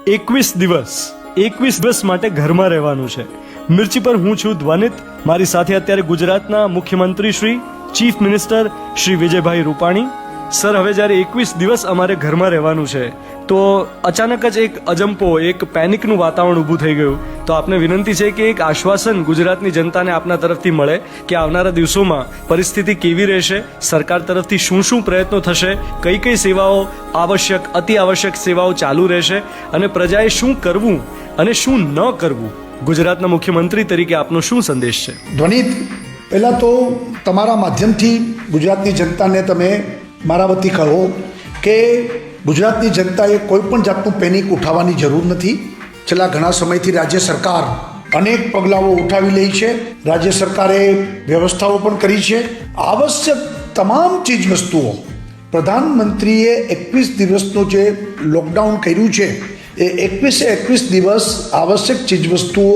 એકવીસ દિવસ માટે ઘરમાં રહેવાનું છે. મિર્ચી પર હું છું ધ્વનિત. મારી સાથે અત્યારે ગુજરાતના મુખ્યમંત્રી Shri chief minister Shri Vijaybhai Rupani. Sir, હવે જ્યારે 21 દિવસ અમારે ઘરમાં રહેવાનું છે તો અચાનક જ એક અજંપો, એક પેનિકનું વાતાવરણ ઊભું થઈ ગયું. તો આપને વિનંતી છે કે એક આશ્વાસન ગુજરાતની જનતાને આપના તરફથી મળે કે આવનારા દિવસોમાં પરિસ્થિતિ કેવી રહેશે, સરકાર તરફથી શું શું પ્રયત્નો થશે, કઈ કઈ સેવાઓ આવશ્યક, અતિ આવશ્યક સેવાઓ ચાલુ રહેશે અને પ્રજાએ શું કરવું અને શું ન કરવું. ગુજરાતના મુખ્યમંત્રી તરીકે આપનો શું સંદેશ છે? ધ્વનિત, પહેલાં તો તમારા માધ્યમથી ગુજરાતની જનતાને તમે મારા વતી કહો કે ગુજરાતની જનતાએ કોઈ પણ જાતનું પેનિક ઉઠાવવાની જરૂર નથી. છેલ્લા ઘણા સમયથી રાજ્ય સરકાર અનેક પગલાઓ ઉઠાવી રહી છે. રાજ્ય સરકારે વ્યવસ્થાઓ પણ કરી છે. આવશ્યક તમામ ચીજ વસ્તુઓ પ્રધાનમંત્રીએ 21 દિવસનું જે લોકડાઉન કર્યું છે એ 21 દિવસ આવશ્યક ચીજ વસ્તુઓ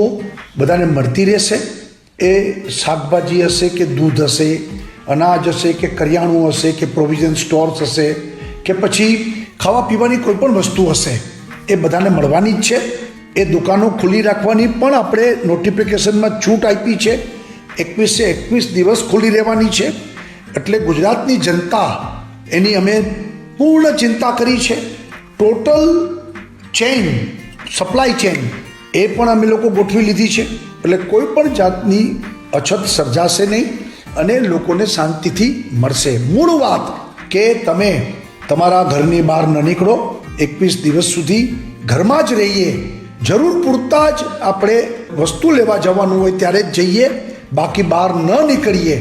બધાને મળતી રહેશે. એ શાકભાજી હશે કે દૂધ હશે, અનાજ હશે કે કરિયાણું હશે કે પ્રોવિઝન સ્ટોર્સ હશે કે પછી ખાવા પીવાની કોઈ પણ વસ્તુ હશે, એ બધાને મળવાની જ છે. એ દુકાનો ખુલ્લી રાખવાની પણ આપણે નોટિફિકેશનમાં છૂટ આપી છે. 21 દિવસ ખુલ્લી રહેવાની છે. એટલે ગુજરાતની જનતા એની અમે પૂર્ણ ચિંતા કરી છે. ટોટલ ચેઇન, સપ્લાય ચેઇન એ પણ અમે લોકો ગોઠવી લીધી છે. એટલે કોઈ પણ જાતની અછત સર્જાશે નહીં અને લોકોને શાંતિથી મળશે. મૂળ વાત કે તમે તમારા ઘરની બહાર ન નીકળો, 21 દિવસ સુધી ઘરમાં જ રહીએ. જરૂર પૂરતા જ આપણે વસ્તુ લેવા જવાનું હોય ત્યારે જ જઈએ, બાકી બહાર ન નીકળીએ.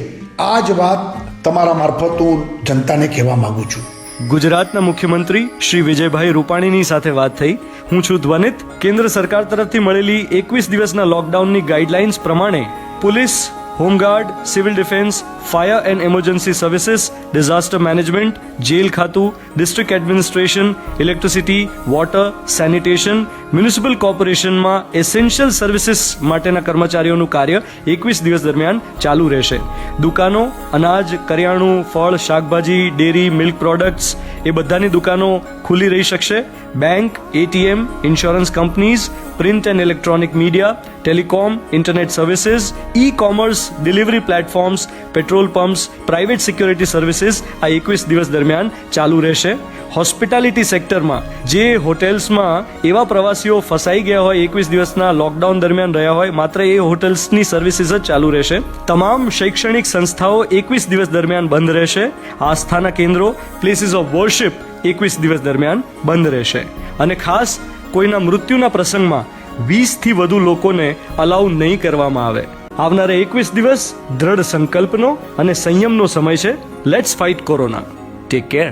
આ જ વાત તમારા મારફત હું જનતાને કહેવા માગું છું. ગુજરાતના મુખ્યમંત્રી શ્રી વિજયભાઈ રૂપાણીની સાથે વાત થઈ. હું છું ધ્વનિત. કેન્દ્ર સરકાર તરફથી મળેલી 21 દિવસના લોકડાઉનની ગાઈડલાઇન્સ પ્રમાણે police, home guard, civil defence, fire and emergency services, disaster management, jail ખાતું, district administration, electricity, water, sanitation, municipal કોર્પોરેશનમાં એસેન્શિયલ સર્વિસીસ માટેના કર્મચારીઓનું કાર્ય 21 દિવસ દરમિયાન ચાલુ રહેશે. દુકાનો, અનાજ, કરિયાણું, ફળ, શાકભાજી, ડેરી, મિલ્ક પ્રોડક્ટ્સ એ બધાની દુકાનો ખુલ્લી રહી શકશે. Bank, ATM, insurance companies, print and electronic media, telecom, internet services, e commerce, delivery platforms, petrol pumps, private security services આ 21 દિવસ દરમિયાન ચાલુ રહેશે. હોસ્પિટાલિટી સેક્ટરમાં જે હોટેલ્સમાં એવા પ્રવાસીઓ ફસાઈ ગયા હોય, 21 દિવસના લોકડાઉન દરમિયાન રહ્યા હોય, માત્ર એ હોટેલ્સની સર્વિસીસ જ ચાલુ રહેશે. તમામ શૈક્ષણિક સંસ્થાઓ 21 દિવસ દરમિયાન બંધ રહેશે. આસ્થાના કેન્દ્રો, પ્લેસીસ ઓફ વર્શિપ 21 દિવસ દરમિયાન બંધ રહેશે. અને ખાસ કોઈના મૃત્યુના પ્રસંગમાં 20થી વધુ લોકોને અલાઉ નહીં કરવામાં આવે. આવનારા 21 દિવસ દ્રઢ સંકલ્પનો અને સંયમનો સમય છે. Let's fight corona. Take care.